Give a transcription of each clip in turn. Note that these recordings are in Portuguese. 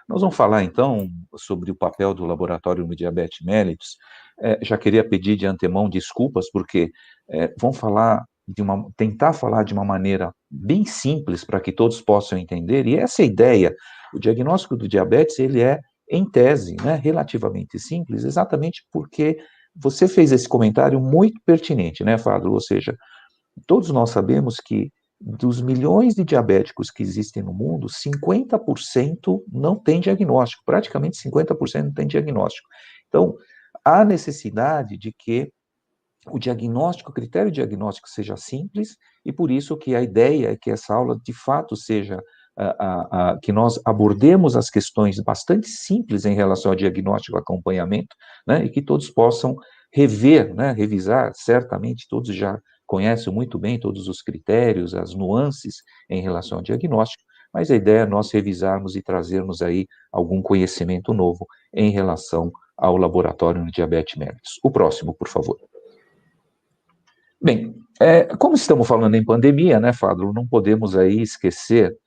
Nós vamos falar, então, sobre o papel do laboratório no diabetes mellitus. Já queria pedir de antemão desculpas, porque vamos falar tentar falar de uma maneira bem simples para que todos possam entender, e essa é a ideia. O diagnóstico do diabetes, ele é, em tese, né, relativamente simples, exatamente porque você fez esse comentário muito pertinente, né, Fábio? Ou seja, todos nós sabemos que dos milhões de diabéticos que existem no mundo, 50% não tem diagnóstico, praticamente 50% não tem diagnóstico. Então, há necessidade de que o diagnóstico, o critério diagnóstico seja simples, e por isso que a ideia é que essa aula, de fato, seja que nós abordemos as questões bastante simples em relação ao diagnóstico e acompanhamento, né, e que todos possam rever, né, revisar, certamente todos já conhecem muito bem todos os critérios, as nuances em relação ao diagnóstico, mas a ideia é nós revisarmos e trazermos aí algum conhecimento novo em relação ao laboratório de diabetes mellitus. O próximo, por favor. Bem, como estamos falando em pandemia, né, Fábio, não podemos aí esquecer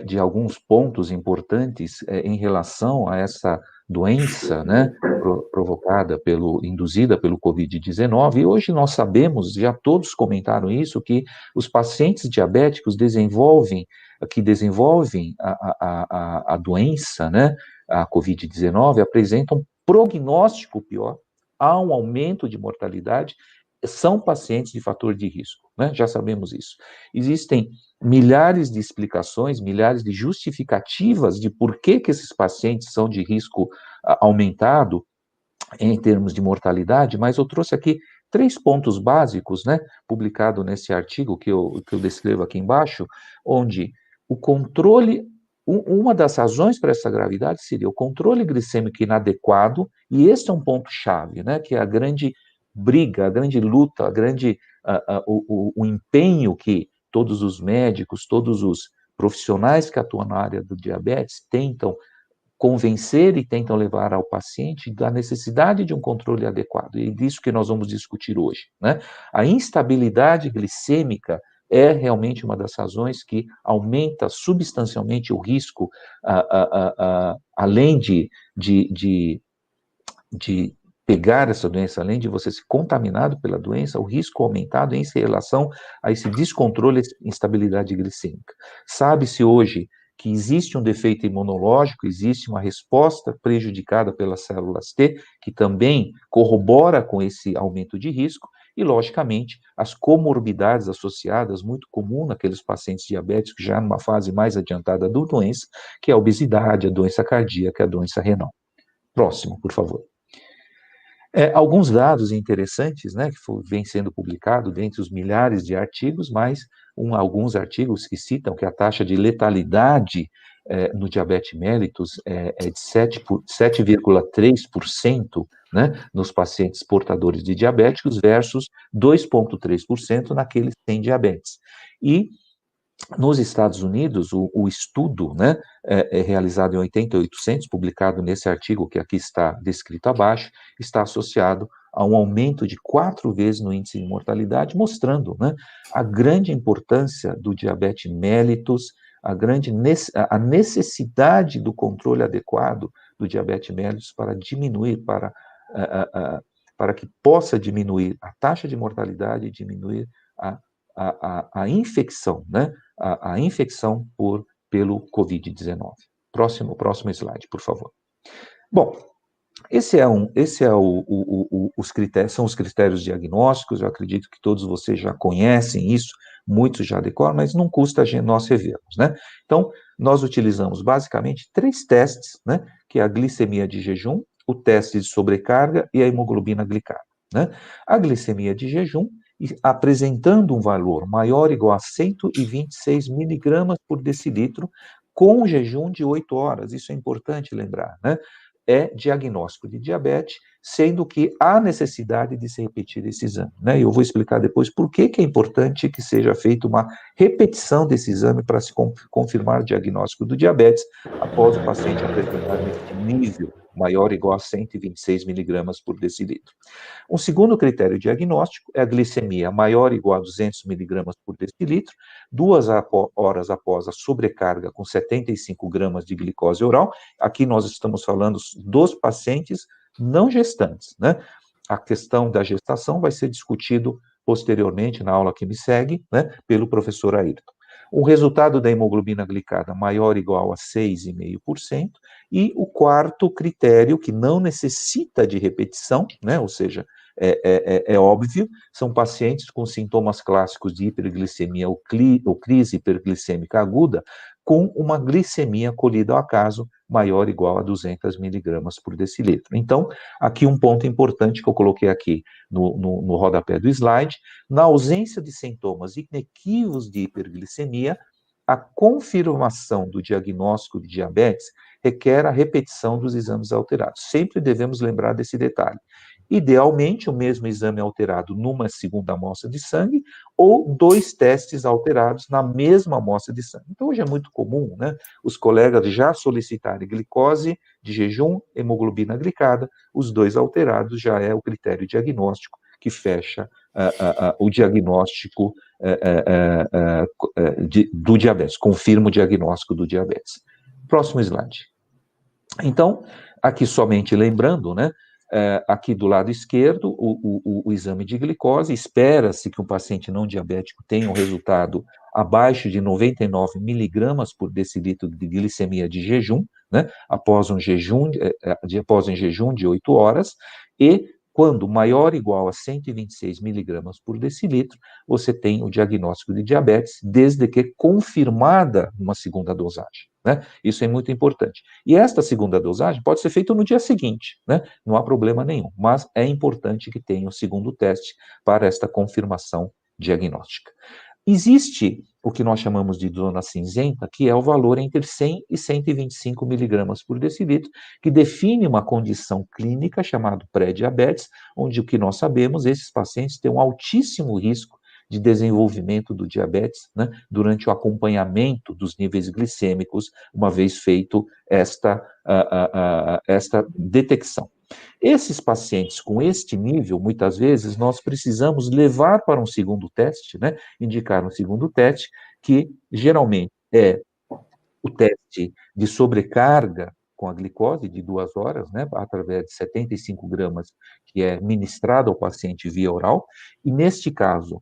de alguns pontos importantes em relação a essa doença, né, induzida pelo Covid-19, e hoje nós sabemos, já todos comentaram isso, que os pacientes diabéticos que desenvolvem a doença, né, a Covid-19, apresentam prognóstico pior, há um aumento de mortalidade, são pacientes de fator de risco, né? Já sabemos isso. Existem milhares de explicações, milhares de justificativas de por que esses pacientes são de risco aumentado em termos de mortalidade, mas eu trouxe aqui 3 pontos básicos, né, publicado nesse artigo que eu descrevo aqui embaixo, onde o controle, uma das razões para essa gravidade seria o controle glicêmico inadequado, e esse é um ponto-chave, né, que é a grande briga, a grande luta, o empenho que todos os médicos, todos os profissionais que atuam na área do diabetes tentam convencer e tentam levar ao paciente da necessidade de um controle adequado. E é disso que nós vamos discutir hoje, né? A instabilidade glicêmica é realmente uma das razões que aumenta substancialmente o risco, além de pegar essa doença, além de você ser contaminado pela doença, o risco aumentado em relação a esse descontrole e instabilidade glicêmica. Sabe-se hoje que existe um defeito imunológico, existe uma resposta prejudicada pelas células T, que também corrobora com esse aumento de risco, e, logicamente, as comorbidades associadas, muito comum naqueles pacientes diabéticos já numa fase mais adiantada da doença, que é a obesidade, a doença cardíaca, a doença renal. Próximo, por favor. Alguns dados interessantes, né, que vem sendo publicado dentre os milhares de artigos, mas alguns artigos que citam que a taxa de letalidade no diabetes mellitus é de 7,3%, né, nos pacientes portadores de diabéticos versus 2,3% naqueles sem diabetes. E nos Estados Unidos, o estudo, né, realizado em 8800, publicado nesse artigo que aqui está descrito abaixo, está associado a um aumento de 4 vezes no índice de mortalidade, mostrando, né, a grande importância do diabetes mellitus, a necessidade do controle adequado do diabetes mellitus para diminuir, para que possa diminuir a taxa de mortalidade e diminuir a infecção, né? A infecção pelo Covid-19. Próximo slide, por favor. Bom, os critérios, são os critérios diagnósticos, eu acredito que todos vocês já conhecem isso, muitos já decoram, mas não custa nós revermos, né? Então, nós utilizamos basicamente 3 testes, né? Que é a glicemia de jejum, o teste de sobrecarga e a hemoglobina glicada, né? A glicemia de jejum, apresentando um valor maior ou igual a 126 miligramas por decilitro, com jejum de 8 horas, isso é importante lembrar, né? É diagnóstico de diabetes, sendo que há necessidade de se repetir esse exame, né? E eu vou explicar depois por que é importante que seja feita uma repetição desse exame para se confirmar o diagnóstico do diabetes após o paciente apresentar esse nível maior ou igual a 126 miligramas por decilitro. Um segundo critério diagnóstico é a glicemia maior ou igual a 200 miligramas por decilitro, 2 horas após a sobrecarga com 75 gramas de glicose oral. Aqui nós estamos falando dos pacientes não gestantes, né? A questão da gestação vai ser discutido posteriormente na aula que me segue, né, pelo professor Ayrton. O resultado da hemoglobina glicada maior ou igual a 6,5%, e o quarto critério, que não necessita de repetição, né, ou seja, é óbvio, são pacientes com sintomas clássicos de hiperglicemia ou crise hiperglicêmica aguda, com uma glicemia colhida ao acaso maior ou igual a 200 miligramas por decilitro. Então, aqui um ponto importante que eu coloquei aqui no rodapé do slide: na ausência de sintomas inequívocos de hiperglicemia, a confirmação do diagnóstico de diabetes requer a repetição dos exames alterados. Sempre devemos lembrar desse detalhe. Idealmente, o mesmo exame alterado numa segunda amostra de sangue ou 2 testes alterados na mesma amostra de sangue. Então, hoje é muito comum, né, os colegas já solicitarem glicose de jejum, hemoglobina glicada, os 2 alterados já é o critério diagnóstico que fecha o diagnóstico do diabetes, confirma o diagnóstico do diabetes. Próximo slide. Então, aqui somente lembrando, né, aqui do lado esquerdo, o exame de glicose, espera-se que um paciente não diabético tenha um resultado abaixo de 99 miligramas por decilitro de glicemia de jejum, né, após um jejum de 8 horas, e quando maior ou igual a 126 miligramas por decilitro, você tem o diagnóstico de diabetes, desde que confirmada uma segunda dosagem, né? Isso é muito importante. E esta segunda dosagem pode ser feita no dia seguinte, né? Não há problema nenhum, mas é importante que tenha o segundo teste para esta confirmação diagnóstica. Existe o que nós chamamos de zona cinzenta, que é o valor entre 100 e 125 miligramas por decilitro, que define uma condição clínica chamada pré-diabetes, onde o que nós sabemos, esses pacientes têm um altíssimo risco de desenvolvimento do diabetes, né, durante o acompanhamento dos níveis glicêmicos, uma vez feito esta detecção. Esses pacientes com este nível, muitas vezes, nós precisamos levar para um segundo teste, né, indicar um segundo teste, que geralmente é o teste de sobrecarga com a glicose de 2 horas, né, através de 75 gramas, que é ministrado ao paciente via oral, e neste caso,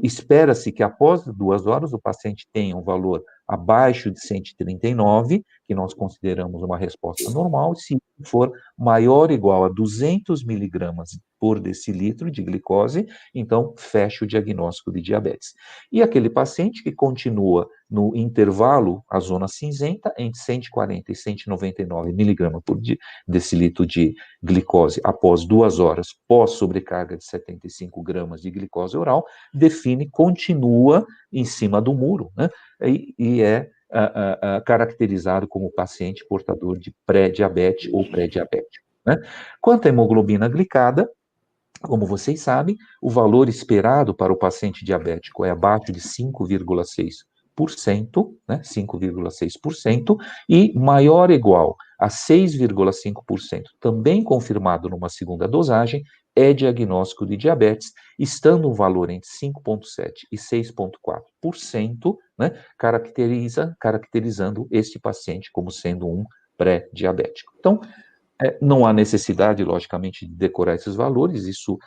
espera-se que após 2 horas o paciente tenha um valor abaixo de 139, que nós consideramos uma resposta normal, se for maior ou igual a 200 miligramas por decilitro de glicose, então fecha o diagnóstico de diabetes. E aquele paciente que continua no intervalo, a zona cinzenta, entre 140 e 199 miligramas por decilitro de glicose após 2 horas pós sobrecarga de 75 gramas de glicose oral, continua em cima do muro, né? E é caracterizado como paciente portador de pré-diabetes ou pré-diabético, né? Quanto à hemoglobina glicada, como vocês sabem, o valor esperado para o paciente diabético é abaixo de 5,6%, né, 5,6%, e maior ou igual a 6,5%, também confirmado numa segunda dosagem, é diagnóstico de diabetes, estando um valor entre 5,7% e 6,4%, né, caracterizando este paciente como sendo um pré-diabético. Então, não há necessidade, logicamente, de decorar esses valores, isso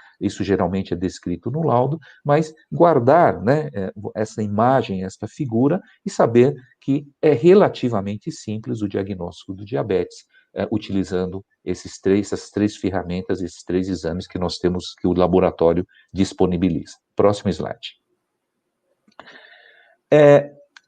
geralmente é descrito no laudo, mas guardar, né, essa imagem, esta figura, e saber que é relativamente simples o diagnóstico do diabetes, utilizando essas três ferramentas, esses 3 exames que nós temos, que o laboratório disponibiliza. Próximo slide.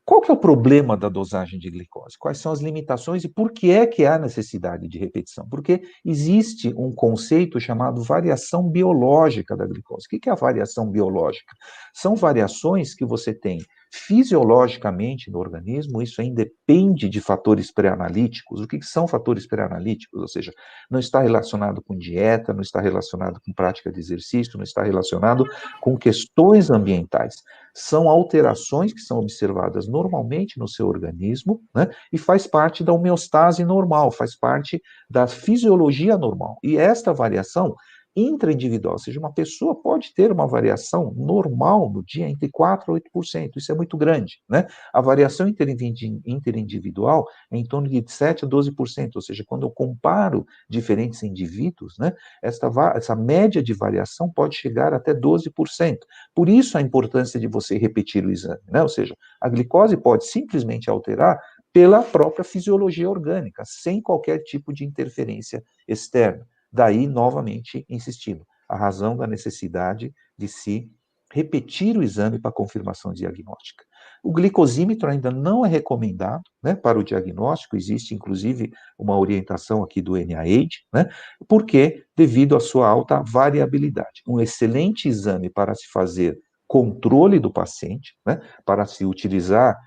Qual que é o problema da dosagem de glicose? Quais são as limitações e por que é que há necessidade de repetição? Porque existe um conceito chamado variação biológica da glicose. O que é a variação biológica? São variações que você tem Fisiologicamente, no organismo, isso aí depende de fatores pré-analíticos. O que são fatores pré-analíticos? Ou seja, não está relacionado com dieta, não está relacionado com prática de exercício, não está relacionado com questões ambientais. São alterações que são observadas normalmente no seu organismo, né, e faz parte da homeostase normal, faz parte da fisiologia normal. E esta variação intraindividual, ou seja, uma pessoa pode ter uma variação normal no dia entre 4% a 8%, isso é muito grande, né? A variação interindividual é em torno de 7% a 12%, ou seja, quando eu comparo diferentes indivíduos, né, essa média de variação pode chegar até 12%. Por isso a importância de você repetir o exame, né? Ou seja, a glicose pode simplesmente alterar pela própria fisiologia orgânica, sem qualquer tipo de interferência externa. Daí, novamente, insistindo, a razão da necessidade de se repetir o exame para confirmação diagnóstica. O glicosímetro ainda não é recomendado, né, para o diagnóstico, existe inclusive uma orientação aqui do NIH, né, porque devido à sua alta variabilidade. Um excelente exame para se fazer controle do paciente, né, para se utilizar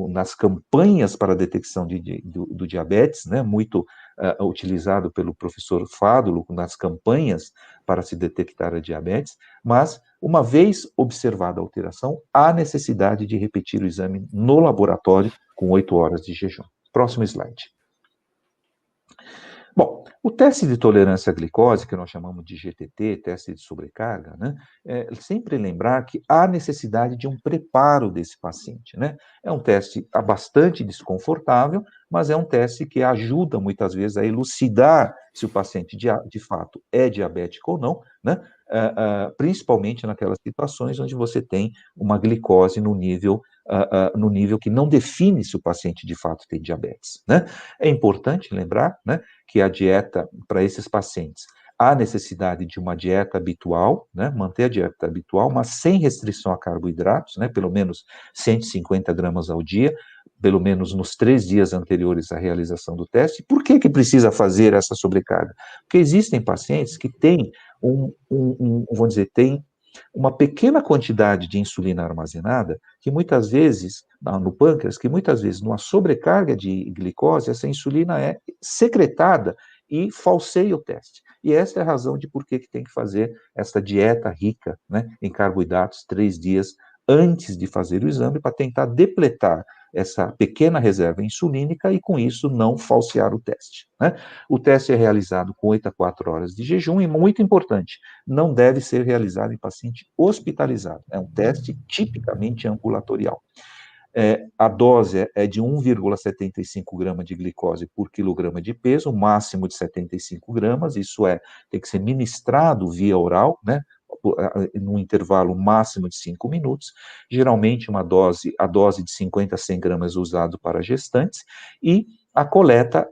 nas campanhas para a detecção do diabetes, né, muito utilizado pelo professor Fádulo nas campanhas para se detectar a diabetes, mas, uma vez observada a alteração, há necessidade de repetir o exame no laboratório com 8 horas de jejum. Próximo slide. Bom, o teste de tolerância à glicose, que nós chamamos de GTT, teste de sobrecarga, né, sempre lembrar que há necessidade de um preparo desse paciente, né? É um teste bastante desconfortável, mas é um teste que ajuda muitas vezes a elucidar se o paciente de fato é diabético ou não, né? Principalmente naquelas situações onde você tem uma glicose no nível que não define se o paciente de fato tem diabetes, né? É importante lembrar, né, que a dieta para esses pacientes, há necessidade de uma dieta habitual, né, manter a dieta habitual, mas sem restrição a carboidratos, né, pelo menos 150 gramas ao dia, pelo menos nos 3 dias anteriores à realização do teste. Por que precisa fazer essa sobrecarga? Porque existem pacientes que têm vamos dizer, têm uma pequena quantidade de insulina armazenada, que muitas vezes, no pâncreas, que muitas vezes, numa sobrecarga de glicose, essa insulina é secretada e falseia o teste. E essa é a razão de por que tem que fazer essa dieta rica, né, em carboidratos 3 dias antes de fazer o exame, para tentar depletar essa pequena reserva insulínica e, com isso, não falsear o teste, né? O teste é realizado com 8 a 4 horas de jejum e, muito importante, não deve ser realizado em paciente hospitalizado. É um teste tipicamente ambulatorial. A dose é de 1,75 gramas de glicose por quilograma de peso, máximo de 75 gramas, isso tem que ser ministrado via oral, né, num intervalo máximo de 5 minutos, geralmente a dose de 50 a 100 gramas é usado para gestantes, e a coleta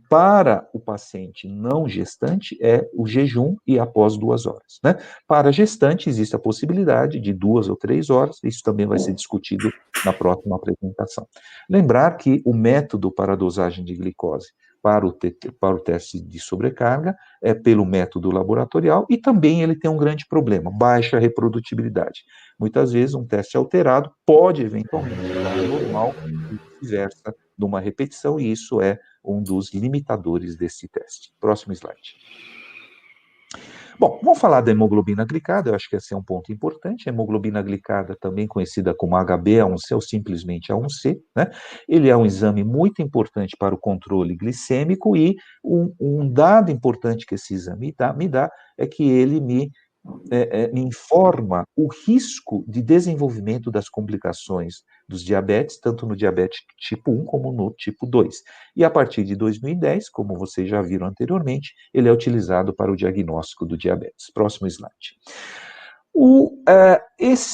para o paciente não gestante é o jejum e após 2 horas, né? Para gestante existe a possibilidade de 2 ou 3 horas, isso também vai ser discutido na próxima apresentação. Lembrar que o método para a dosagem de glicose para o teste de sobrecarga é pelo método laboratorial e também ele tem um grande problema, baixa reprodutibilidade. Muitas vezes um teste alterado pode eventualmente dar normal e vice-versa numa repetição, e isso é um dos limitadores desse teste. Próximo slide. Bom, vamos falar da hemoglobina glicada, eu acho que esse é um ponto importante. A hemoglobina glicada, também conhecida como HbA1c ou simplesmente A1c, né? Ele é um exame muito importante para o controle glicêmico e um dado importante que esse exame me dá é que ele me informa o risco de desenvolvimento das complicações dos diabetes, tanto no diabetes tipo 1 como no tipo 2. E a partir de 2010, como vocês já viram anteriormente, ele é utilizado para o diagnóstico do diabetes. Próximo slide.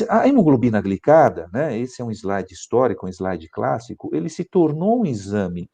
A hemoglobina glicada, né, esse é um slide histórico, um slide clássico, ele se tornou um exame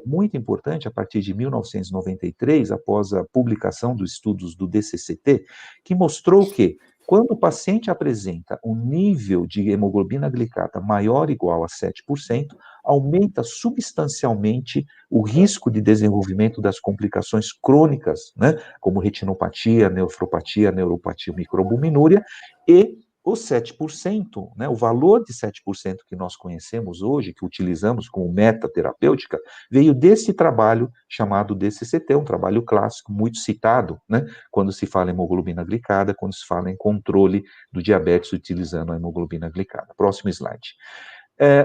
muito importante a partir de 1993, após a publicação dos estudos do DCCT, que mostrou que, quando o paciente apresenta um nível de hemoglobina glicada maior ou igual a 7%, aumenta substancialmente o risco de desenvolvimento das complicações crônicas, né, como retinopatia, nefropatia, neuropatia, microalbuminúria, e os 7%, né, o valor de 7% que nós conhecemos hoje, que utilizamos como meta terapêutica, veio desse trabalho chamado DCCT, um trabalho clássico, muito citado, né, quando se fala em hemoglobina glicada, quando se fala em controle do diabetes utilizando a hemoglobina glicada. Próximo slide.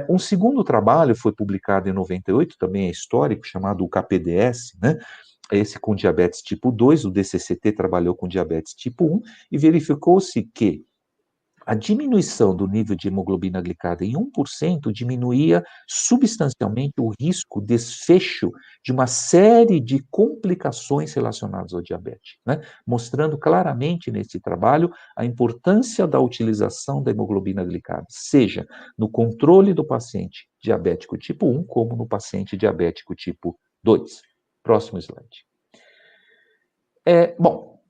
Um segundo trabalho foi publicado em 98, também é histórico, chamado KPDS, né? Esse com diabetes tipo 2, o DCCT trabalhou com diabetes tipo 1, e verificou-se que a diminuição do nível de hemoglobina glicada em 1% diminuía substancialmente o risco, desfecho de uma série de complicações relacionadas ao diabetes, né? Mostrando claramente nesse trabalho a importância da utilização da hemoglobina glicada, seja no controle do paciente diabético tipo 1, como no paciente diabético tipo 2. Próximo slide. Bom,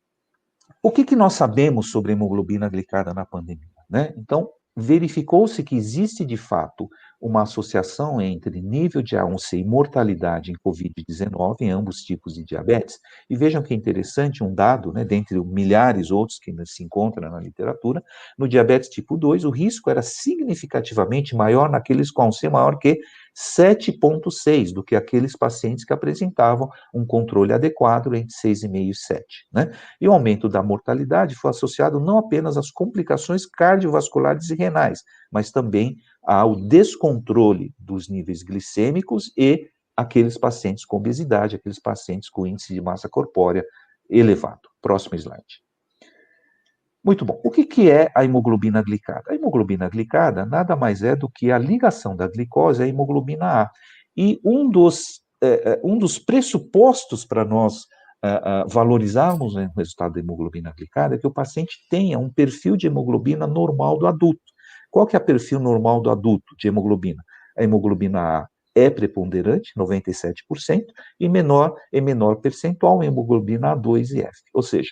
o que nós sabemos sobre hemoglobina glicada na pandemia, né? Então, verificou-se que existe, de fato, uma associação entre nível de A1C e mortalidade em Covid-19, em ambos tipos de diabetes. E vejam que é interessante um dado, né, dentre milhares outros que se encontram na literatura, no diabetes tipo 2, o risco era significativamente maior naqueles com A1C maior que 7,6 do que aqueles pacientes que apresentavam um controle adequado entre 6,5 e 7, né? E o aumento da mortalidade foi associado não apenas às complicações cardiovasculares e renais, mas também ao descontrole dos níveis glicêmicos e aqueles pacientes com obesidade, aqueles pacientes com índice de massa corpórea elevado. Próximo slide. Muito bom. O que é a hemoglobina glicada? A hemoglobina glicada nada mais é do que a ligação da glicose à hemoglobina A. E um dos pressupostos para nós valorizarmos o resultado da hemoglobina glicada é que o paciente tenha um perfil de hemoglobina normal do adulto. Qual que é o perfil normal do adulto de hemoglobina? A hemoglobina A é preponderante, 97%, e menor percentual em hemoglobina A2 e F. Ou seja,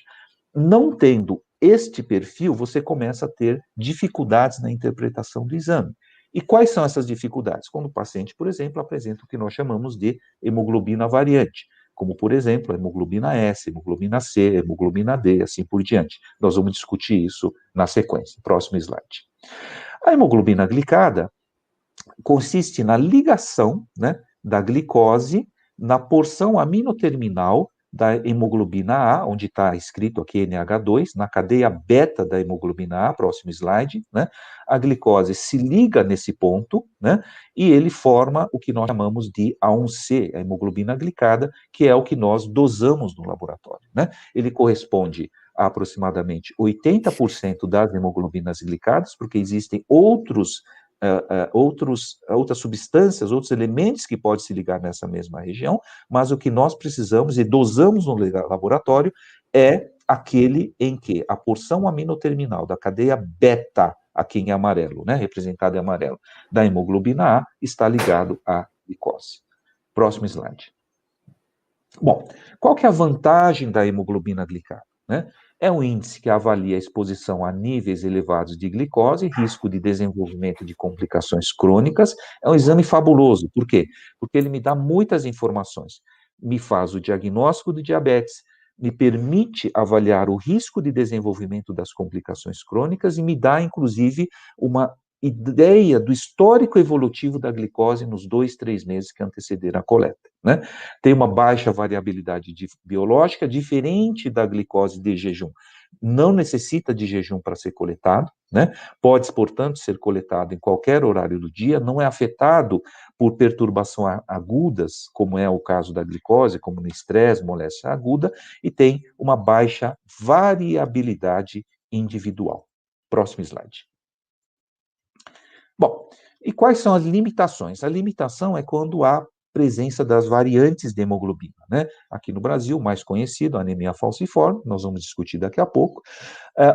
não tendo este perfil, você começa a ter dificuldades na interpretação do exame. E quais são essas dificuldades? Quando o paciente, por exemplo, apresenta o que nós chamamos de hemoglobina variante, como, por exemplo, a hemoglobina S, hemoglobina C, hemoglobina D, assim por diante. Nós vamos discutir isso na sequência. Próximo slide. A hemoglobina glicada consiste na ligação, né, da glicose na porção aminoterminal da hemoglobina A, onde está escrito aqui NH2, na cadeia beta da hemoglobina A, próximo slide, né? A glicose se liga nesse ponto, né? E ele forma o que nós chamamos de A1C, a hemoglobina glicada, que é o que nós dosamos no laboratório, né? Ele corresponde a aproximadamente 80% das hemoglobinas glicadas, porque existem outras substâncias, outros elementos que podem se ligar nessa mesma região, mas o que nós precisamos e dosamos no laboratório é aquele em que a porção aminoterminal da cadeia beta, aqui em amarelo, né, representada em amarelo, da hemoglobina A, está ligado à glicose. Próximo slide. Bom, qual que é a vantagem da hemoglobina glicada, né? É um índice que avalia a exposição a níveis elevados de glicose, risco de desenvolvimento de complicações crônicas. É um exame fabuloso. Por quê? Porque ele me dá muitas informações. Me faz o diagnóstico de diabetes, me permite avaliar o risco de desenvolvimento das complicações crônicas e me dá, inclusive, uma ideia do histórico evolutivo da glicose nos 2, 3 meses que antecederam a coleta, né? Tem uma baixa variabilidade biológica, diferente da glicose de jejum. Não necessita de jejum para ser coletado, né? Pode, portanto, ser coletado em qualquer horário do dia, não é afetado por perturbações agudas, como é o caso da glicose, como no estresse, moléstia aguda, e tem uma baixa variabilidade individual. Próximo slide. Bom, e quais são as limitações? A limitação é quando há presença das variantes de hemoglobina, né? Aqui no Brasil, mais conhecido, a anemia falciforme, nós vamos discutir daqui a pouco.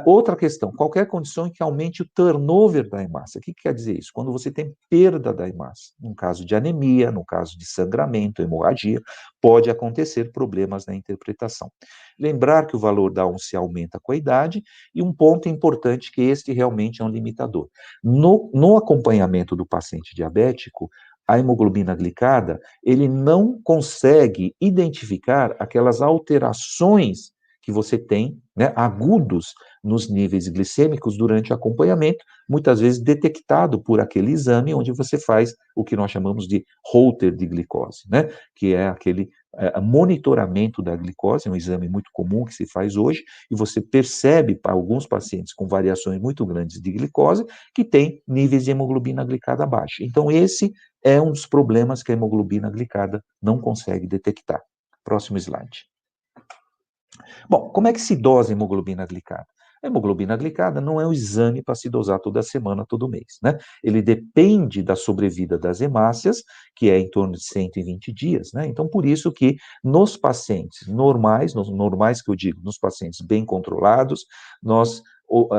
Outra questão, qualquer condição em que aumente o turnover da hemácia. O que quer dizer isso? Quando você tem perda da hemácia. No caso de anemia, no caso de sangramento, hemorragia, pode acontecer problemas na interpretação. Lembrar que o valor da A1C aumenta com a idade, e um ponto importante que este realmente é um limitador. No acompanhamento do paciente diabético, a hemoglobina glicada, ele não consegue identificar aquelas alterações que você tem, né, agudos nos níveis glicêmicos durante o acompanhamento, muitas vezes detectado por aquele exame onde você faz o que nós chamamos de Holter de glicose, né, que é aquele monitoramento da glicose, é um exame muito comum que se faz hoje, e você percebe para alguns pacientes com variações muito grandes de glicose que tem níveis de hemoglobina glicada baixa. Então, esse é um dos problemas que a hemoglobina glicada não consegue detectar. Próximo slide. Bom, como é que se dosa a hemoglobina glicada? A hemoglobina glicada não é um exame para se dosar toda semana, todo mês, né? Ele depende da sobrevida das hemácias, que é em torno de 120 dias, né? Então, por isso que nos pacientes normais, nos normais que eu digo, nos pacientes bem controlados, nós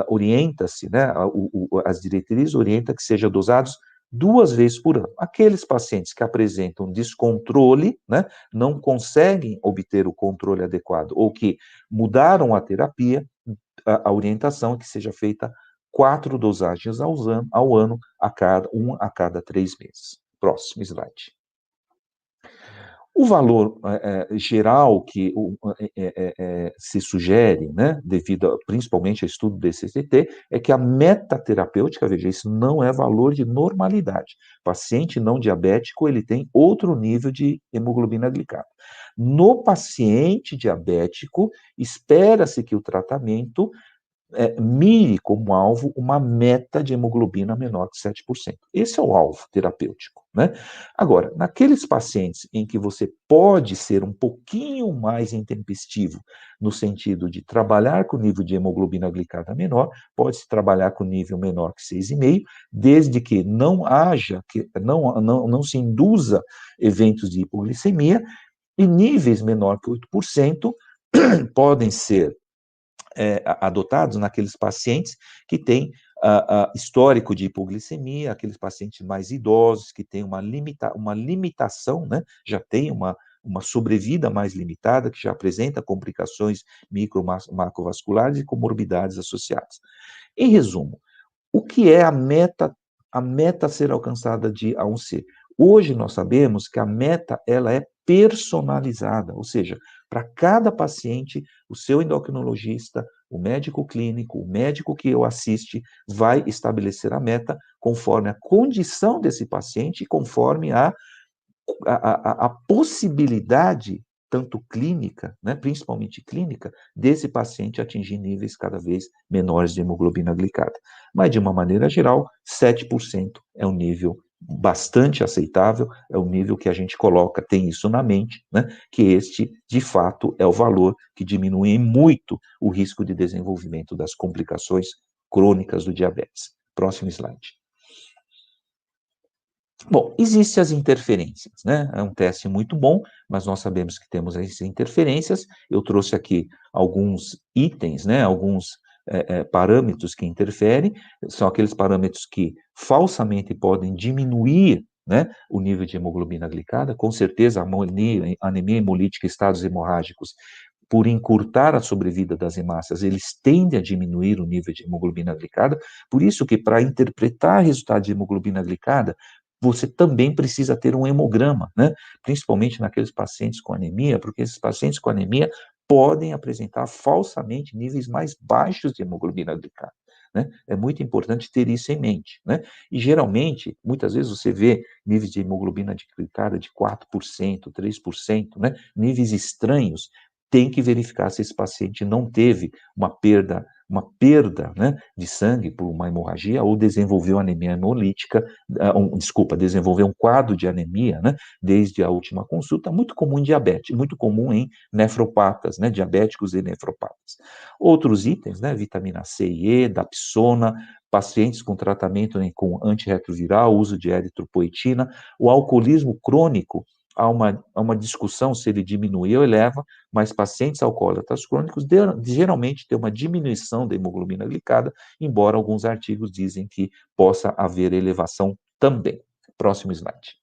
orienta-se, né? As diretrizes orientam que seja dosados 2 vezes por ano. Aqueles pacientes que apresentam descontrole, né, não conseguem obter o controle adequado, ou que mudaram a terapia, a orientação é que seja feita 4 dosagens ao ano a cada 3 meses. Próximo slide. O valor geral que se sugere, né, devido principalmente ao estudo do DCCT, é que a meta terapêutica, veja, isso não é valor de normalidade. Paciente não diabético, ele tem outro nível de hemoglobina glicada. No paciente diabético, espera-se que o tratamento mire como alvo uma meta de hemoglobina menor que 7%. Esse é o alvo terapêutico, né? Agora, naqueles pacientes em que você pode ser um pouquinho mais intempestivo, no sentido de trabalhar com nível de hemoglobina glicada menor, pode-se trabalhar com nível menor que 6,5, desde que não haja, que não se induza eventos de hipoglicemia, e níveis menor que 8% podem ser adotados naqueles pacientes que têm histórico de hipoglicemia, aqueles pacientes mais idosos, que têm uma limitação, né? Já tem uma sobrevida mais limitada, que já apresenta complicações macrovasculares e comorbidades associadas. Em resumo, o que é a meta a ser alcançada de A1C? Hoje nós sabemos que a meta ela é personalizada, ou seja, para cada paciente, o seu endocrinologista, o médico clínico, o médico que o assiste, vai estabelecer a meta conforme a condição desse paciente e conforme a possibilidade, tanto clínica, né, principalmente clínica, desse paciente atingir níveis cada vez menores de hemoglobina glicada. Mas, de uma maneira geral, 7% é um nível bastante aceitável, é o nível que a gente coloca, tem isso na mente, né, que este, de fato, é o valor que diminui muito o risco de desenvolvimento das complicações crônicas do diabetes. Próximo slide. Bom, existem as interferências, né? É um teste muito bom, mas nós sabemos que temos as interferências. Eu trouxe aqui alguns itens, né? Alguns parâmetros que interferem, são aqueles parâmetros que falsamente podem diminuir, né, o nível de hemoglobina glicada. Com certeza, a anemia hemolítica, estados hemorrágicos, por encurtar a sobrevida das hemácias, eles tendem a diminuir o nível de hemoglobina glicada. Por isso que, para interpretar resultado de hemoglobina glicada, você também precisa ter um hemograma, né? Principalmente naqueles pacientes com anemia, porque esses pacientes com anemia podem apresentar falsamente níveis mais baixos de hemoglobina glicada, né? É muito importante ter isso em mente, né? E geralmente, muitas vezes você vê níveis de hemoglobina glicada de 4%, 3%, né? Níveis estranhos. Tem que verificar se esse paciente não teve uma perda, né, de sangue por uma hemorragia ou desenvolveu anemia hemolítica, desenvolveu um quadro de anemia, né, desde a última consulta, muito comum em diabetes, muito comum em nefropatas, né, diabéticos e nefropatas. Outros itens, né, vitamina C e E, dapsona, pacientes com tratamento, né, com antirretroviral, uso de eritropoetina, o alcoolismo crônico, há uma discussão se ele diminui ou eleva, mas pacientes alcoólatras crônicos geralmente têm uma diminuição da hemoglobina glicada, embora alguns artigos dizem que possa haver elevação também. Próximo slide.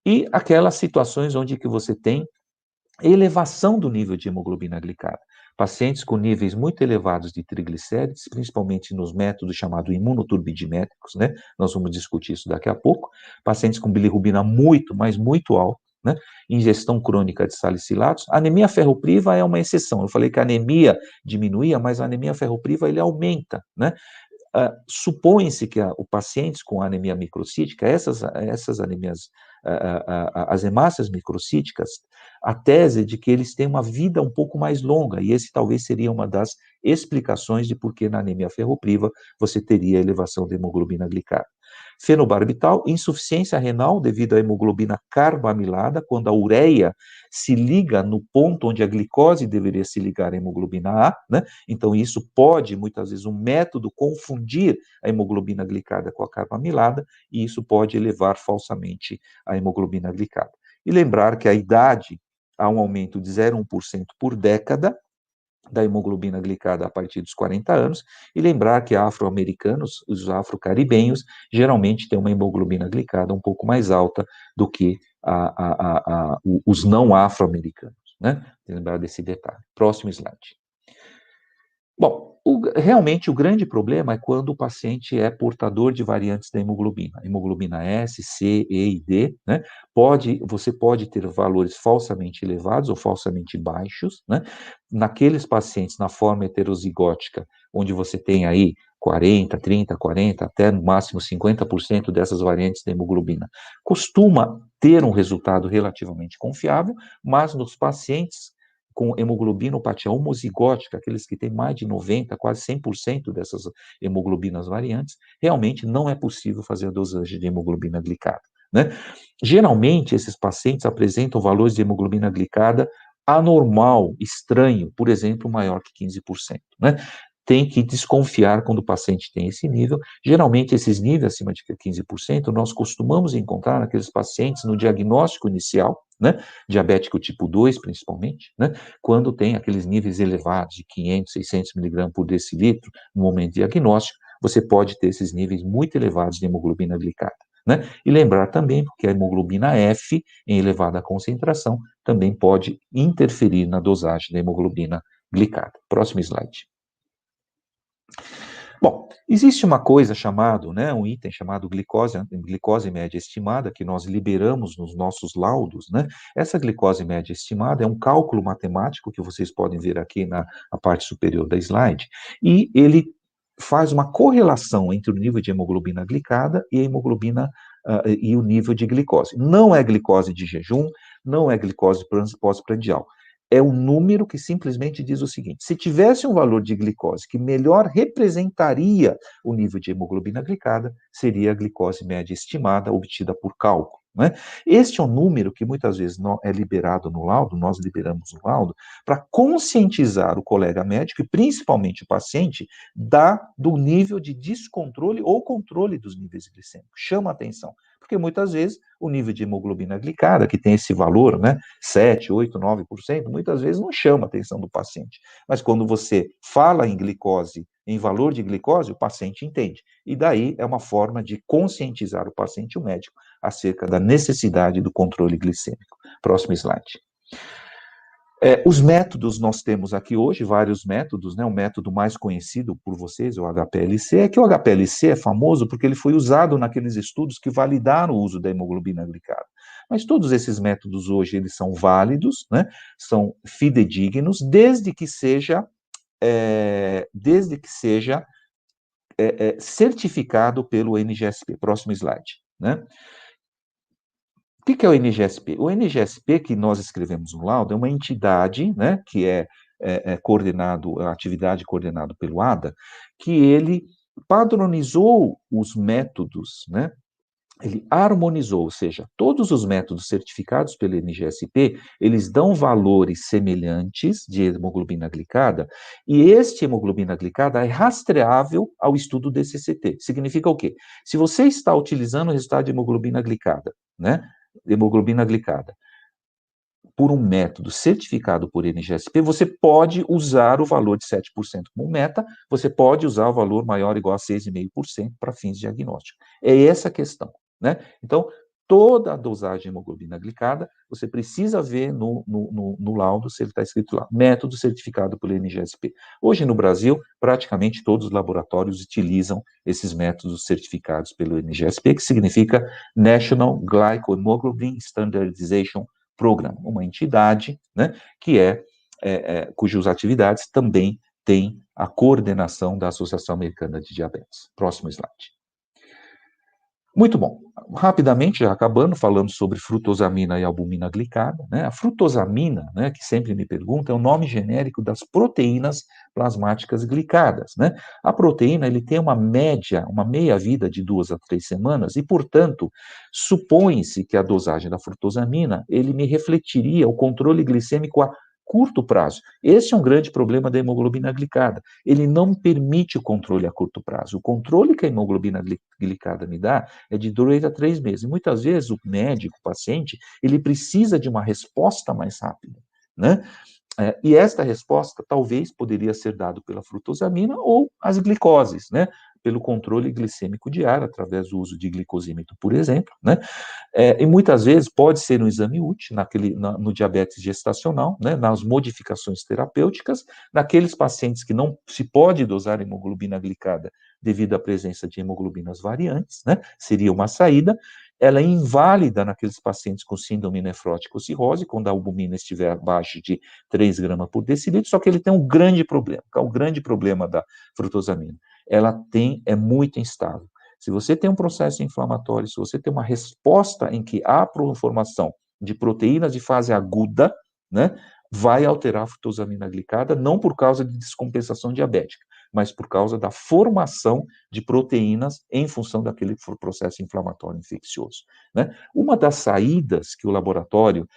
E aquelas situações onde que você tem elevação do nível de hemoglobina glicada. Pacientes com níveis muito elevados de triglicérides, principalmente nos métodos chamados imunoturbidimétricos, né? Nós vamos discutir isso daqui a pouco. Pacientes com bilirrubina muito, mas muito alta, né? Ingestão crônica de salicilatos. A anemia ferropriva é uma exceção. Eu falei que a anemia diminuía, mas a anemia ferropriva ele aumenta, né? Supõe-se que os pacientes com anemia microcítica, essas anemias, as hemácias microcíticas, a tese é de que eles têm uma vida um pouco mais longa, e esse talvez seria uma das explicações de por que na anemia ferropriva você teria elevação da hemoglobina glicada. Fenobarbital, insuficiência renal devido à hemoglobina carbamilada, quando a ureia se liga no ponto onde a glicose deveria se ligar à hemoglobina A, né? Então isso pode, muitas vezes, um método confundir a hemoglobina glicada com a carbamilada, e isso pode elevar falsamente a hemoglobina glicada. E lembrar que a idade há um aumento de 0,1% por década, da hemoglobina glicada a partir dos 40 anos, e lembrar que afro-americanos, os afro-caribenhos, geralmente têm uma hemoglobina glicada um pouco mais alta do que os não afro-americanos, né? Lembrar desse detalhe. Próximo slide. Bom, realmente o grande problema é quando o paciente é portador de variantes da hemoglobina S, C, E e D, né? Você pode ter valores falsamente elevados ou falsamente baixos, né? Naqueles pacientes na forma heterozigótica, onde você tem aí 40, 30, 40, até no máximo 50% dessas variantes da hemoglobina, costuma ter um resultado relativamente confiável, mas nos pacientes com hemoglobinopatia homozigótica, aqueles que têm mais de 90, quase 100% dessas hemoglobinas variantes, realmente não é possível fazer a dosagem de hemoglobina glicada, né? Geralmente, esses pacientes apresentam valores de hemoglobina glicada anormal, estranho, por exemplo, maior que 15%, né? Tem que desconfiar quando o paciente tem esse nível. Geralmente, esses níveis acima de 15%, nós costumamos encontrar naqueles pacientes no diagnóstico inicial, né? Diabético tipo 2, principalmente, né? Quando tem aqueles níveis elevados de 500, 600 miligramas por decilitro no momento diagnóstico, você pode ter esses níveis muito elevados de hemoglobina glicada, né? E lembrar também que a hemoglobina F, em elevada concentração, também pode interferir na dosagem da hemoglobina glicada. Próximo slide. Bom, existe uma coisa chamado, né, um item chamado glicose média estimada, que nós liberamos nos nossos laudos, né? Essa glicose média estimada é um cálculo matemático que vocês podem ver aqui na parte superior da slide, e ele faz uma correlação entre o nível de hemoglobina glicada e a hemoglobina e o nível de glicose. Não é glicose de jejum, não é glicose pós-prandial. É um número que simplesmente diz o seguinte: se tivesse um valor de glicose que melhor representaria o nível de hemoglobina glicada, seria a glicose média estimada obtida por cálculo, né? Este é um número que muitas vezes é liberado no laudo, nós liberamos no laudo, para conscientizar o colega médico e principalmente o paciente do nível de descontrole ou controle dos níveis glicêmicos. Chama a atenção, porque muitas vezes o nível de hemoglobina glicada, que tem esse valor, né, 7, 8, 9%, muitas vezes não chama a atenção do paciente. Mas quando você fala em glicose, em valor de glicose, o paciente entende. E daí é uma forma de conscientizar o paciente e o médico acerca da necessidade do controle glicêmico. Próximo slide. Os métodos, nós temos aqui hoje vários métodos, né? O método mais conhecido por vocês, o HPLC, é que o HPLC é famoso porque ele foi usado naqueles estudos que validaram o uso da hemoglobina glicada. Mas todos esses métodos hoje, eles são válidos, né? São fidedignos, desde que seja certificado pelo NGSP. Próximo slide, né? O que é o NGSP? O NGSP, que nós escrevemos no laudo, é uma entidade, né, que a atividade coordenada pelo ADA, que ele padronizou os métodos, né, ele harmonizou, ou seja, todos os métodos certificados pelo NGSP, eles dão valores semelhantes de hemoglobina glicada, e este hemoglobina glicada é rastreável ao estudo DCCT. Significa o quê? Se você está utilizando o resultado de hemoglobina glicada, né, hemoglobina glicada, por um método certificado por NGSP, você pode usar o valor de 7% como meta, você pode usar o valor maior ou igual a 6,5% para fins diagnósticos. É essa a questão, né? Então, toda a dosagem de hemoglobina glicada, você precisa ver no laudo se ele está escrito lá, método certificado pelo NGSP. Hoje no Brasil, praticamente todos os laboratórios utilizam esses métodos certificados pelo NGSP, que significa National Glycohemoglobin Standardization Program, uma entidade, né, que cujas atividades também têm a coordenação da Associação Americana de Diabetes. Próximo slide. Muito bom. Rapidamente, já acabando, falando sobre frutosamina e albumina glicada, né? A frutosamina, né, que sempre me pergunta, é o nome genérico das proteínas plasmáticas glicadas, né? A proteína, ele tem uma média, uma meia-vida de 2 a 3 semanas e, portanto, supõe-se que a dosagem da frutosamina, ele me refletiria o controle glicêmico a curto prazo. Esse é um grande problema da hemoglobina glicada. Ele não permite o controle a curto prazo. O controle que a hemoglobina glicada me dá é de 2 a 3 meses. E muitas vezes o médico, o paciente, ele precisa de uma resposta mais rápida, né? E esta resposta talvez poderia ser dada pela frutosamina ou as glicoses, né? Pelo controle glicêmico diário, através do uso de glicosímetro, por exemplo, né? E muitas vezes pode ser um exame útil no diabetes gestacional, né? Nas modificações terapêuticas, naqueles pacientes que não se pode dosar hemoglobina glicada devido à presença de hemoglobinas variantes, né? Seria uma saída. Ela é inválida naqueles pacientes com síndrome nefrótica ou cirrose, quando a albumina estiver abaixo de 3 gramas por decilitro, só que ele tem um grande problema. Qual é o grande problema da frutosamina? Ela é muito instável. Se você tem um processo inflamatório, se você tem uma resposta em que há formação de proteínas de fase aguda, né, vai alterar a frutosamina glicada, não por causa de descompensação diabética, mas por causa da formação de proteínas em função daquele processo inflamatório infeccioso, né? Uma das saídas que o laboratório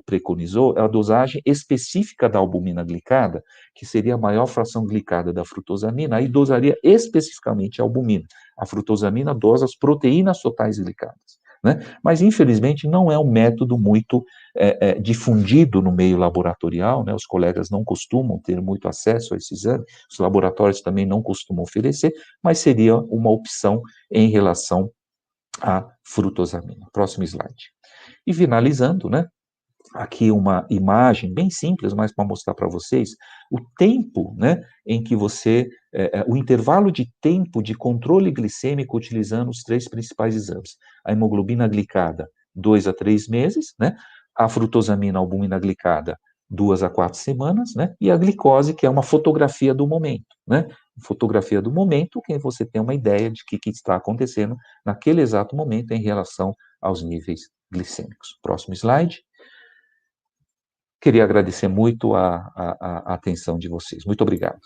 preconizou é a dosagem específica da albumina glicada, que seria a maior fração glicada da frutosamina, aí dosaria especificamente a albumina. A frutosamina dosa as proteínas totais glicadas, né? Mas, infelizmente, não é um método muito difundido no meio laboratorial, né? Os colegas não costumam ter muito acesso a esse exame, os laboratórios também não costumam oferecer, mas seria uma opção em relação à frutosamina. Próximo slide. E finalizando, né? Aqui uma imagem bem simples, mas para mostrar para vocês o tempo, né, em que o intervalo de tempo de controle glicêmico utilizando os 3 principais exames. A hemoglobina glicada, 2 a 3 meses, né, a frutosamina, albumina glicada, 2 a 4 semanas, né, e a glicose, que é uma fotografia do momento, né, fotografia do momento, que você tem uma ideia de que está acontecendo naquele exato momento em relação aos níveis glicêmicos. Próximo slide. Queria agradecer muito a atenção de vocês. Muito obrigado.